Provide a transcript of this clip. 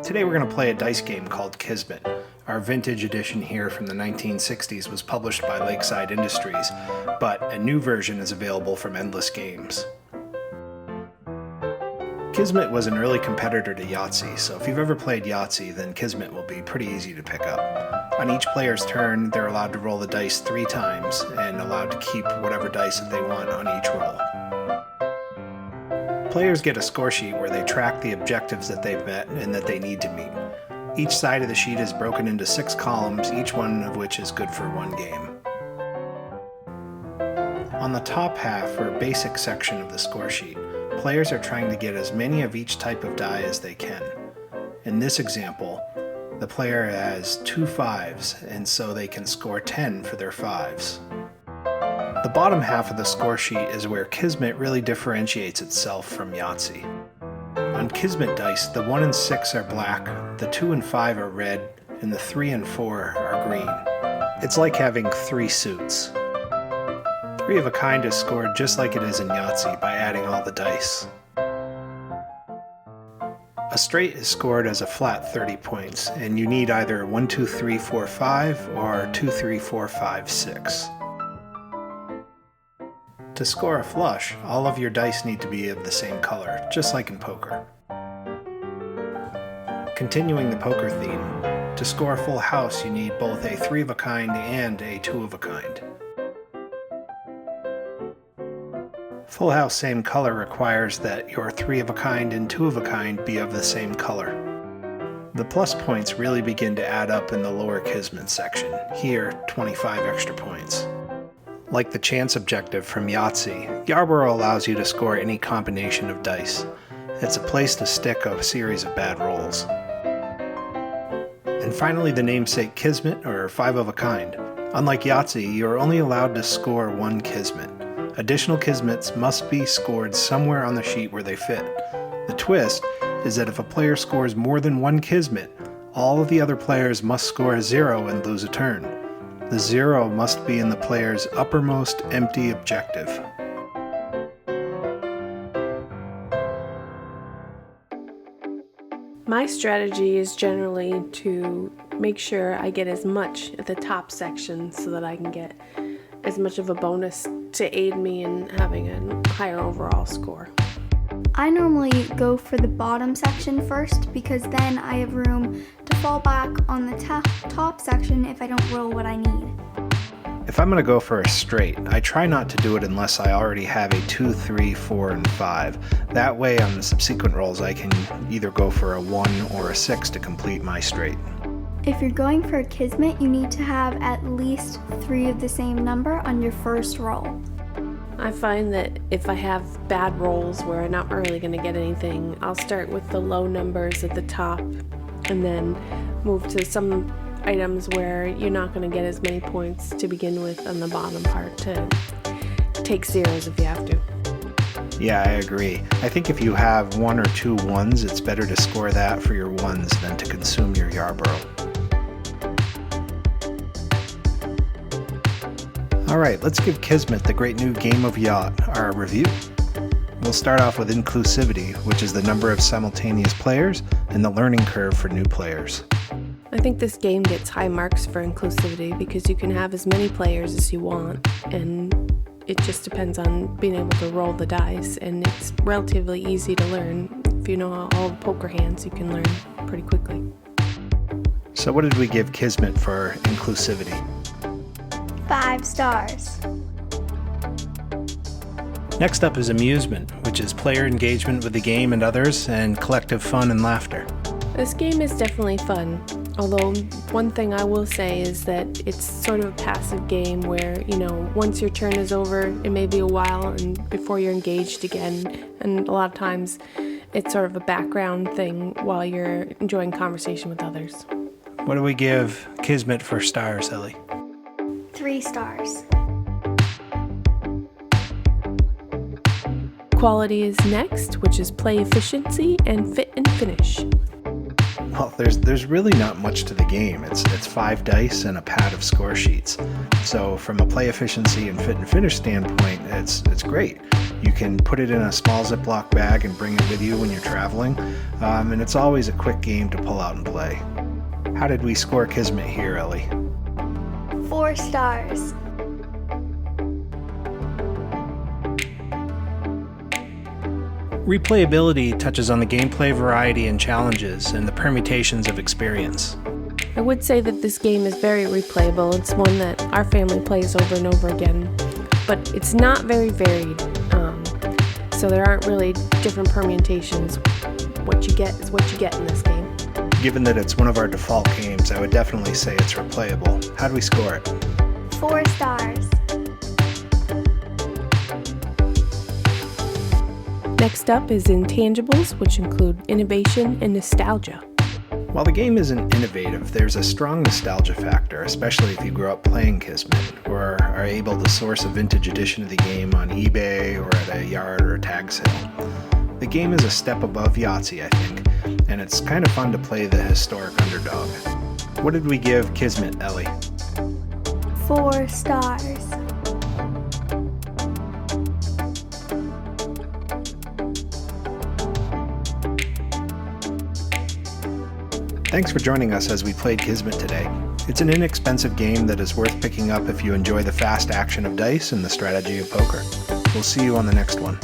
Today we're going to play a dice game called Kismet. Our vintage edition here from the 1960s was published by Lakeside Industries, but a new version is available from Endless Games. Kismet was an early competitor to Yahtzee, so if you've ever played Yahtzee, then Kismet will be pretty easy to pick up. On each player's turn, they're allowed to roll the dice 3 times and allowed to keep whatever dice that they want on each roll. Players get a score sheet where they track the objectives that they've met and that they need to meet. Each side of the sheet is broken into 6 columns, each one of which is good for 1 game. On the top half, or basic section of the score sheet, players are trying to get as many of each type of die as they can. In this example, the player has 2 5s, and so they can score 10 for their 5s. The bottom half of the score sheet is where Kismet really differentiates itself from Yahtzee. On Kismet dice, the 1 and 6 are black, the 2 and 5 are red, and the 3 and 4 are green. It's like having 3 suits. 3 of a kind is scored just like it is in Yahtzee by adding all the dice. A straight is scored as a flat 30 points, and you need either 1, 2, 3, 4, 5 or 2, 3, 4, 5, 6. To score a flush, all of your dice need to be of the same color, just like in poker. Continuing the poker theme, to score a full house you need both a 3 of a kind and a 2 of a kind. Full house same color requires that your 3 of a kind and 2 of a kind be of the same color. The plus points really begin to add up in the lower Kismet section, here 25 extra points. Like the chance objective from Yahtzee, Yarborough allows you to score any combination of dice. It's a place to stick a series of bad rolls. And finally the namesake Kismet, or 5 of a kind. Unlike Yahtzee, you are only allowed to score 1 Kismet. Additional Kismets must be scored somewhere on the sheet where they fit. The twist is that if a player scores more than 1 Kismet, all of the other players must score a 0 and lose a turn. The 0 must be in the player's uppermost empty objective. My strategy is generally to make sure I get as much at the top section so that I can get as much of a bonus to aid me in having a higher overall score. I normally go for the bottom section first because then I have room to fall back on the top section if I don't roll what I need. If I'm going to go for a straight, I try not to do it unless I already have a 2, 3, 4, and 5. That way on the subsequent rolls I can either go for a 1 or a 6 to complete my straight. If you're going for a Kismet, you need to have at least 3 of the same number on your first roll. I find that if I have bad rolls where I'm not really going to get anything, I'll start with the low numbers at the top and then move to some items where you're not going to get as many points to begin with on the bottom part to take zeros if you have to. Yeah, I agree. I think if you have 1 or 2 1s, it's better to score that for your 1s than to consume your Yarborough. Alright, let's give Kismet, the great new game of yacht, our review. We'll start off with inclusivity, which is the number of simultaneous players and the learning curve for new players. I think this game gets high marks for inclusivity because you can have as many players as you want, and it just depends on being able to roll the dice, and it's relatively easy to learn. If you know all the poker hands, you can learn pretty quickly. So what did we give Kismet for inclusivity? 5 stars. Next up is amusement, which is player engagement with the game and others, and collective fun and laughter. This game is definitely fun, although one thing I will say is that it's sort of a passive game where, once your turn is over, it may be a while and before you're engaged again, and a lot of times it's sort of a background thing while you're enjoying conversation with others. What do we give Kismet for stars, Ellie? 3 stars. Quality is next, which is play efficiency and fit and finish. Well, there's really not much to the game. It's 5 dice and a pad of score sheets. So from a play efficiency and fit and finish standpoint, it's great. You can put it in a small Ziploc bag and bring it with you when you're traveling, and it's always a quick game to pull out and play. How did we score Kismet here, Ellie? 4 stars. Replayability touches on the gameplay variety and challenges and the permutations of experience. I would say that this game is very replayable. It's one that our family plays over and over again, but it's not very varied. So there aren't really different permutations. What you get is what you get in this game. Given that it's one of our default games, I would definitely say it's replayable. How do we score it? 4 stars. Next up is intangibles, which include innovation and nostalgia. While the game isn't innovative, there's a strong nostalgia factor, especially if you grew up playing Kismet, or are able to source a vintage edition of the game on eBay or at a yard or a tag sale. The game is a step above Yahtzee, I think, and it's kind of fun to play the historic underdog. What did we give Kismet, Ellie? 4 stars. Thanks for joining us as we played Kismet today. It's an inexpensive game that is worth picking up if you enjoy the fast action of dice and the strategy of poker. We'll see you on the next one.